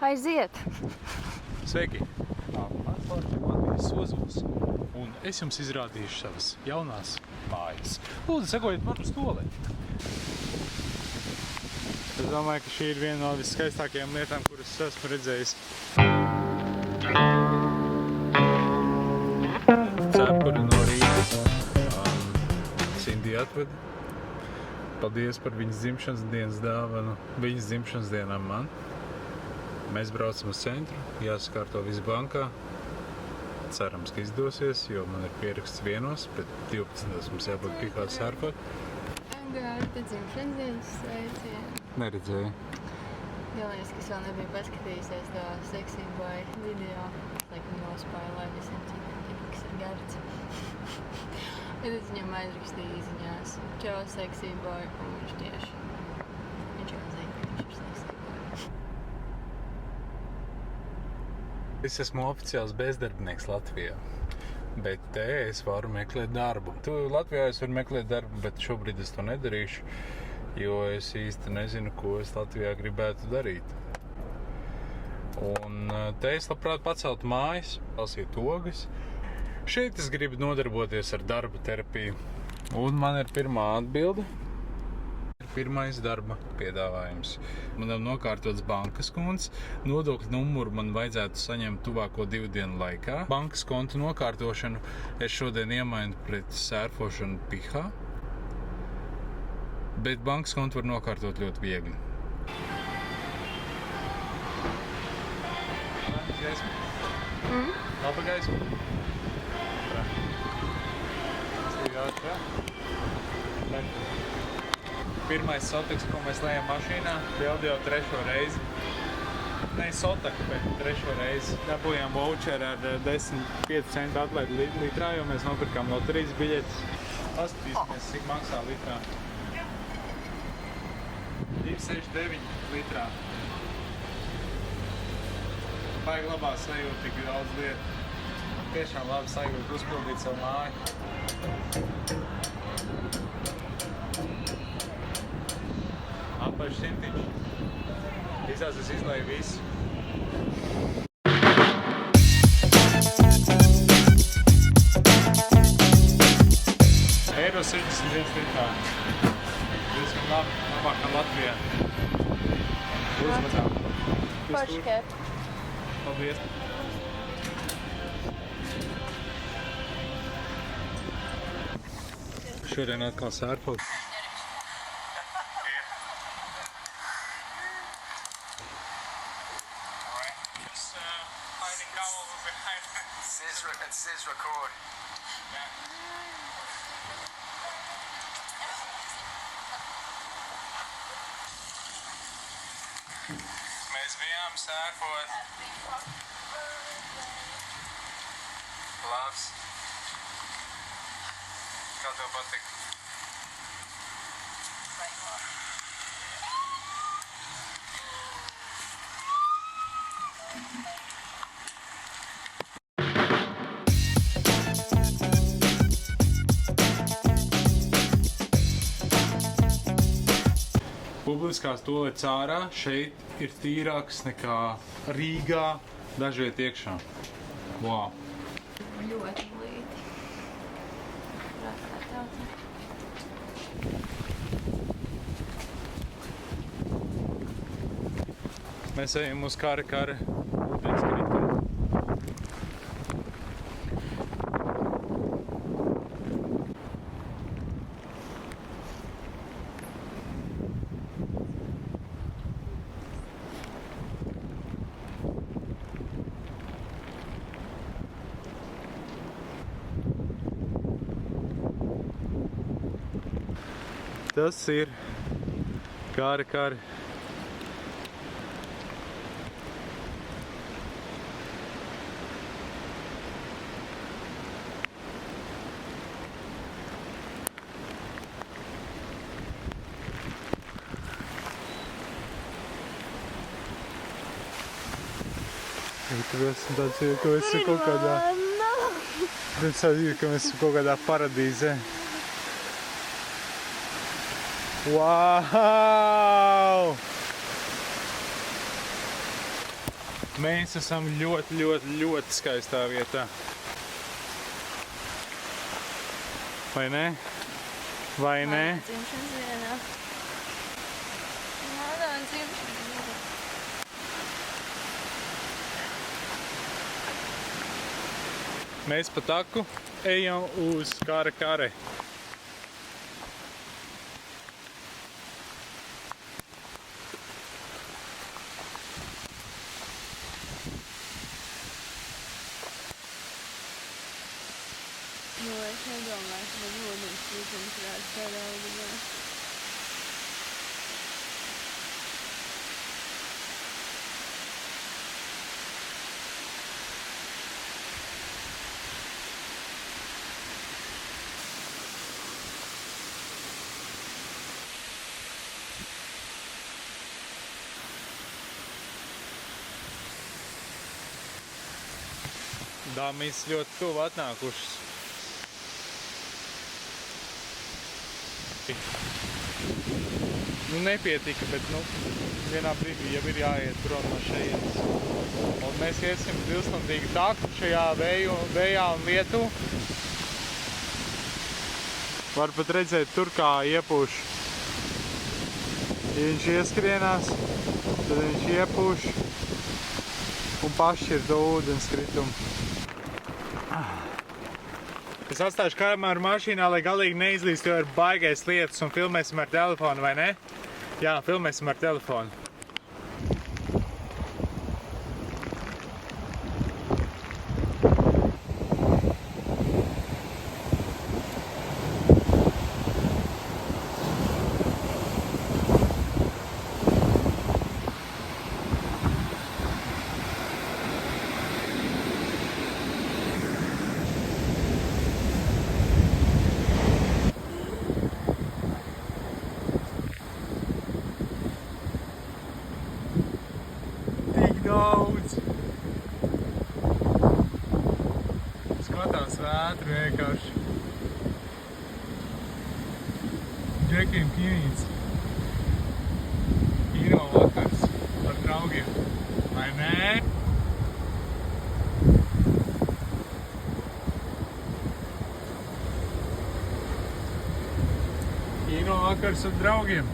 Aiziet! Sveiki! Mans vārds ir Matīs Ozols, un es jums izrādīšu savas jaunās mājas. Lūdzu, sekojiet man uz tualeti! Es domāju, ka šī ir viena no viskaistākajām lietām, kuras esmu redzējis. Cepuri no Rīgas. Cindy atveda. Paldies par viņas dzimšanas dienas dāvanu. Viņas dzimšanas dienām man. Mēs braucam uz centru, jāsakārto viss bankā. Cerams, ka izdosies, jo man ir pieraksts 1, bet 12. mums jābūt Pihā sērkot. Gārta dzimšanas dienas sveicienu. Neredzēju. Galvenais, ka es vēl nebiju paskatījusies to Sexy Boy video. Es laikam nospāilēju visiem, cik kas ir Gārts. Bet es viņam aizrakstīju īziņās. Čau, Sexy Boy, un viņš tieši. Viņš jau zina, ka viņš ir Sexy Boy. Es esmu oficiāls bezdarbnieks Latvijā, bet te es varu meklēt darbu. Latvijā es varu meklēt darbu, bet šobrīd es to nedarīšu, jo es īsti nezinu, ko es Latvijā gribētu darīt. Un te es labprāt paceltu mājas, lasīt ogas. Šeit es gribu nodarboties ar darba terapiju. Un man ir pirmā atbilde. Pirmais darba piedāvājums. Man nav nokārtots bankas konts. Nodokļu numuru man vajadzētu saņemt tuvāko 2 dienu laikā. Bankas konta nokārtošanu es šodien iemainu pret sērfošanu Pihā. Bet bankas kontu var nokārtot ļoti viegli. Laba gaisma. Pirmais sotaks, ko mēs lejam mašīnā, vēl jau 3. reizi. Ne sotak, bet 3. reizi. Dabūjām voucheru ar 10,5 centu atlaidi litrā, jo mēs nopirkām loterijas biļetes. Paskatīsimies, cik maksā litrā. 2,69 litrā. Baigi labā sajūta, tik daudz lietu. Tiešām labi sajūta uzpildīt savu māju. Atpaši simtiņš. Visās es izlēju visu. Eiro 61 litrā. Diezgan labi, labākā Latvijā. Uzvedām. Paškēt. Paldies. Šodien atkal sērfot. It says record. Mēs bijām sērfot. Labs. Kā tev patika? Publiskās toaletes ārā šeit ir tīrāks nekā Rīgā dažviet iekšā. Wow! Ļoti blīti. Rākā tauta. Mēs ejam uz kara ūdenskritumu. Tas ir kari. Tāds ir, ka mēs esam kaut kādā... Tāds ir, ka mēs esam kaut kādā paradīzē. Wow! Mēs esam ļoti, ļoti, ļoti skaistā vietā. Vai ne? Vai ne? Mana dzimšanas dienā. Mana dzimšanas dienā. Mēs pa taku ejam uz Kare. Nu, es nedomāju, ka man ūdens trūkums varētu tādā augumā. Dāmas ļoti tuvu atnākušas. Nu, nepietika, bet, vienā brīdī jau ir jāiet prom no šejienes. Un mēs iesim divstundīgi taku šajā vējā un lietu. Var pat redzēt tur, kā iepūš. Ja viņš ieskrienās, tad viņš iepūš un pašķir to ūdenskritumu. Es atstāšu kameru mašīnā, lai galīgi neizlīst, jo ir baigais lietas un filmēsim ar telefonu, vai ne? Jā, filmēsim ar telefonu. Daudz. Skatās vētru vienkārši. Džekiem kīnīts. Kino vakars ar draugiem. Vai nē? Kino vakars ar draugiem.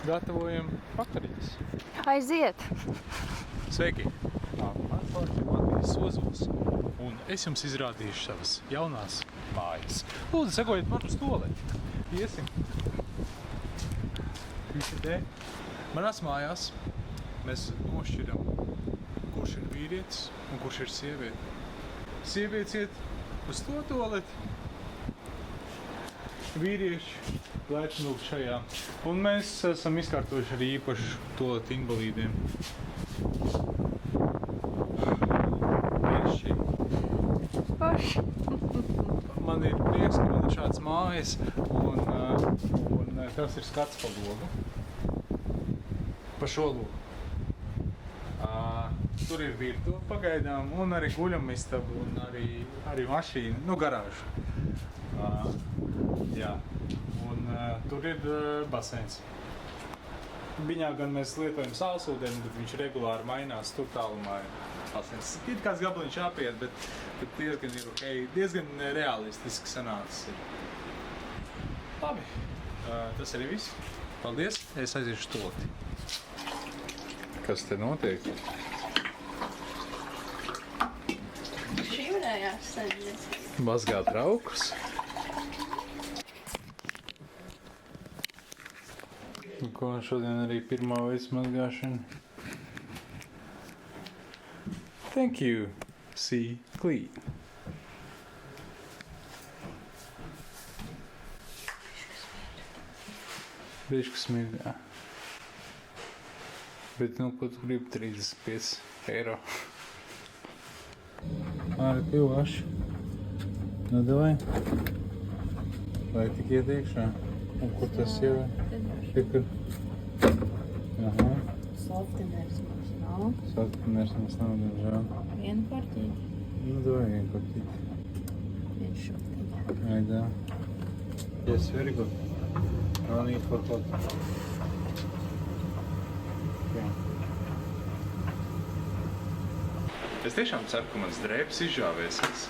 Gatavojam vakariņas. Aiziet! Sveiki! Mans vārds ir Matīs Ozols, un es jums izrādīšu savas jaunās mājas. Lūdzu, sekojiet man uz tualeti. Iesim. Visi te. Manās mājās mēs nošķiram, kurš ir vīrietis un kurš ir sieviete. Sievietes iet uz to tualeti, vīrieši lēc lūk šajā. Un mēs esam izkārtojuši arī īpašu tualeti invalīdiem. Paši. Man ir prieks, ka man ir šāds mājas, un tas ir skats pa logu. Pa šo logu. Tur ir virtuve pagaidām, un arī guļamistabu, un arī mašīna, garāža. Jā. Un tur ir baseins. Viņā gan mēs lietojam saulesūdeni, bet viņš regulāri mainās, tur tālumā ir baseins. Ir kāds gabaliņš jāpiet, bet diezgan ir okei, diezgan realistiski sanācis ir. Labi, tas arī viss. Paldies, es aiziešu tualeti. Kas te notiek? Šī varējās saņemt. Mazgāt raukus. Un ko šodien arī pirmā veids mazgāšana. Thank you, see clean. Bišķi smirdā. Bet, ko tu gribi 35 eiro? Arī pivāši. Davai. Vai tik iet iekšā? Un kur tas jau ir? Aha. Softeners mums nav. Softeners mums nav, diemžēl. Vienu partiju. photo and got it. Viens šotiņā. Aidā. Yes, very good. No need for photo. Okay. Es tiešām ceru, ka mans drēbes izžāvēsies.